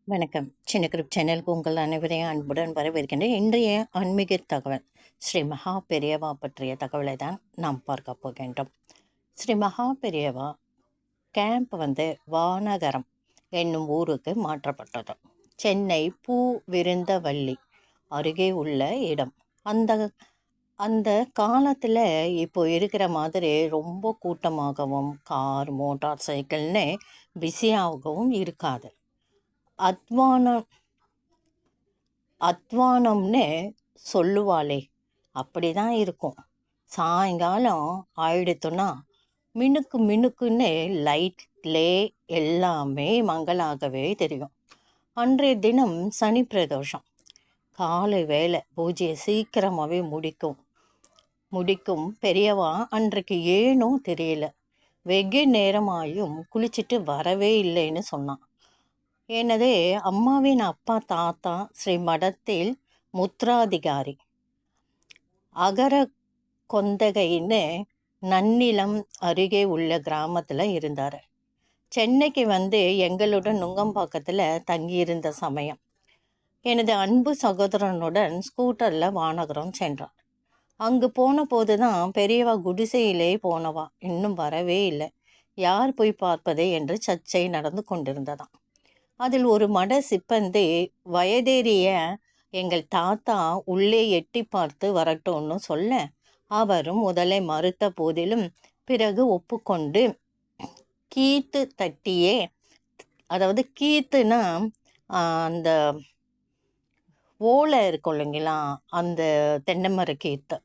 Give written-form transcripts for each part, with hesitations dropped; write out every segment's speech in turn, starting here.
வணக்கம். சின்ன குரூப் சேனலுக்கு உங்கள் அனைவரையும் அன்புடன் வரவேற்கின்றேன். இன்றைய ஆன்மீக தகவல் ஸ்ரீ மகா பெரியவா பற்றிய தகவலை தான் நாம் பார்க்க போகின்றோம். ஸ்ரீ மகா பெரியவா கேம்ப் வானகரம் என்னும் ஊருக்கு மாற்றப்பட்டது. சென்னை பூவிருந்தவல்லி அருகே உள்ள இடம். அந்த அந்த காலத்தில் இப்போ இருக்கிற மாதிரி ரொம்ப கூட்டமாகவும் கார் மோட்டார் சைக்கிள்னு பிஸியாகவும் இருக்காது. அத்வானம்னு சொல்லுவாளே அப்படி தான் இருக்கும். சாயங்காலம் ஆயிடுத்துன்னா மினுக்கு மினுக்குன்னு லைட்லே எல்லாமே மங்களாகவே தெரியும். அன்றைய தினம் சனி பிரதோஷம். காலை வேலை பூஜையை சீக்கிரமாகவே முடிக்கும் பெரியவா அன்றைக்கு ஏனோ தெரியல, வெகு நேரமாயும் குளிச்சுட்டு வரவே இல்லைன்னு சொன்னான். எனது அம்மாவின் அப்பா தாத்தா ஸ்ரீ மடத்தில் முத்ராதிகாரி, அகர கொந்தகைன்னு நன்னிலம் அருகே உள்ள கிராமத்தில் இருந்தார். சென்னைக்கு எங்களுடன் நுங்கம்பாக்கத்தில் தங்கியிருந்த சமயம் எனது அன்பு சகோதரனுடன் ஸ்கூட்டரில் வானகரம் சென்றார். அங்கு போன போது தான் பெரியவா குடிசையிலே போனவா இன்னும் வரவே இல்லை, யார் போய் பார்ப்பதே என்று சர்ச்சை நடந்து கொண்டிருந்ததாம். அதில் ஒரு மட சிப்பந்தி வயதேறிய எங்கள் தாத்தா உள்ளே எட்டி பார்த்து வரட்டும்னு சொல்ல, அவரும் முதலை மறுத்த போதிலும் பிறகு ஒப்புக்கொண்டு கீத்து தட்டியே, அதாவது கீத்துனா அந்த ஓலை இருக்கும் இல்லைங்களா, அந்த தென்னைமர கீத்து,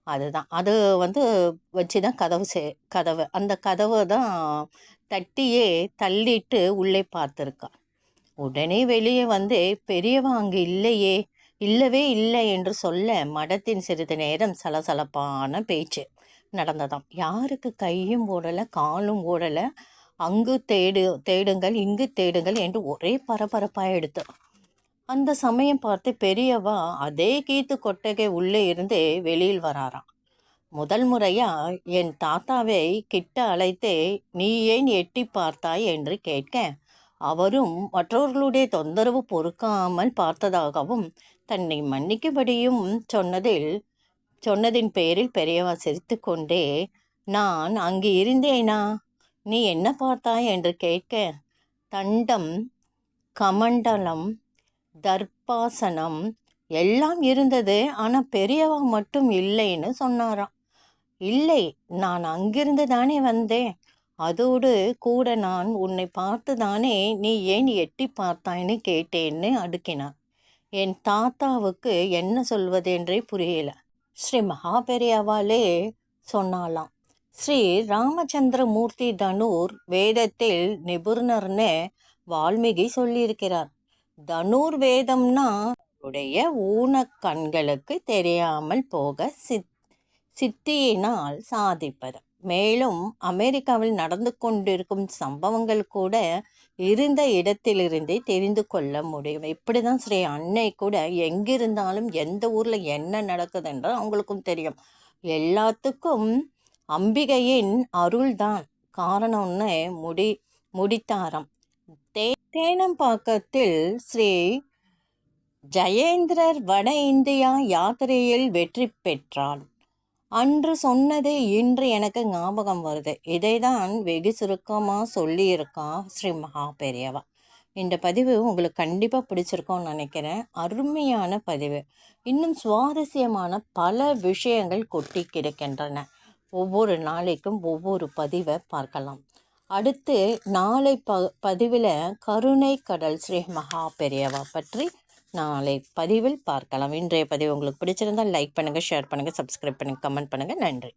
அதுதான். அது வச்சு தான் கதவு அந்த கதவை தான் தட்டியே தள்ளிட்டு உள்ளே பார்த்துருக்கா. உடனே வெளியே பெரியவா அங்கு இல்லவே இல்லை என்று சொல்ல, மடத்தின் சிறிது நேரம் சலசலப்பான பேச்சு நடந்ததாம். யாருக்கு கையும் ஓடலை காலும் ஓடலை, அங்கு தேடுங்கள் இங்கு தேடுங்கள் என்று ஒரே பரபரப்பாக எடுத்து. அந்த சமயம் பார்த்து பெரியவா அதே கீத்து கொட்டகை உள்ளே இருந்து வெளியில் வராராம். முதல் முறையா என் தாத்தாவை கிட்ட அழைத்தே நீ ஏன் எட்டி பார்த்தாய் என்று கேட்க, அவரும் மற்றவர்களுடைய தொந்தரவு பொறுக்காமல் பார்த்ததாகவும் தன்னை மன்னிக்கும்படியும் சொன்னதின் பேரில் பெரியவா சிரித்து கொண்டே, நான் அங்கு இருந்தேனா, நீ என்ன பார்த்தாய் என்று கேட்க, தண்டம் கமண்டலம் தர்பாசனம் எல்லாம் இருந்தது, ஆனால் பெரியவா மட்டும் இல்லைன்னு சொன்னாராம். இல்லை, நான் அங்கிருந்து தானே வந்தேன், அதோடு கூட நான் உன்னை பார்த்து தானே நீ ஏன் எட்டி பார்த்தாய்ன்னு கேட்டேன்னு அடுக்கினார். என் தாத்தாவுக்கு என்ன சொல்வதென்றே புரியல. ஸ்ரீ மகாபெரியவாலே சொன்னாலாம், ஸ்ரீ ராமச்சந்திர மூர்த்தி தனூர் வேதத்தில் நிபுணர்னு வால்மீகி சொல்லியிருக்கிறார். தனூர் வேதம்னா உடைய ஊனக்கண்களுக்கு தெரியாமல் போக சித்தியினால் சாதிப்பது. மேலும் அமெரிக்காவில் நடந்து கொண்டிருக்கும் சம்பவங்கள் கூட இருந்த இடத்திலிருந்தே தெரிந்து கொள்ள முடியும். இப்படி தான் ஸ்ரீ அன்னை கூட எங்கிருந்தாலும் எந்த ஊரில் என்ன நடக்குதுன்றது அவங்களுக்கும் தெரியும். எல்லாத்துக்கும் அம்பிகையின் அருள்தான் காரணம்னு முடித்தாராம். தேனம்பாக்கத்தில் ஸ்ரீ ஜெயேந்திரர் வட இந்தியா யாத்திரையில் வெற்றி பெற்றான் அன்று சொன்னது இன்று எனக்கு ஞாபகம் வருது. இதை தான் வெகு சுருக்கமாக சொல்லியிருக்கா ஸ்ரீ மகா பெரியவா. இந்த பதிவு உங்களுக்கு கண்டிப்பாக பிடிச்சிருக்கோன்னு நினைக்கிறேன். அருமையான பதிவு. இன்னும் சுவாரஸ்யமான பல விஷயங்கள் கொட்டி கிடக்கின்றன. ஒவ்வொரு நாளைக்கும் ஒவ்வொரு பதிவை பார்க்கலாம். அடுத்து நாளை பதிவில் கருணை கடல் ஸ்ரீ மகா பெரியவா பற்றி நாளை பதிவில் பார்க்கலாம். இன்றைய பதிவு உங்களுக்கு பிடிச்சிருந்தால் லைக் பண்ணுங்கள், ஷேர் பண்ணுங்கள், சப்ஸ்கிரைப் பண்ணுங்கள், கமெண்ட் பண்ணுங்கள். நன்றி.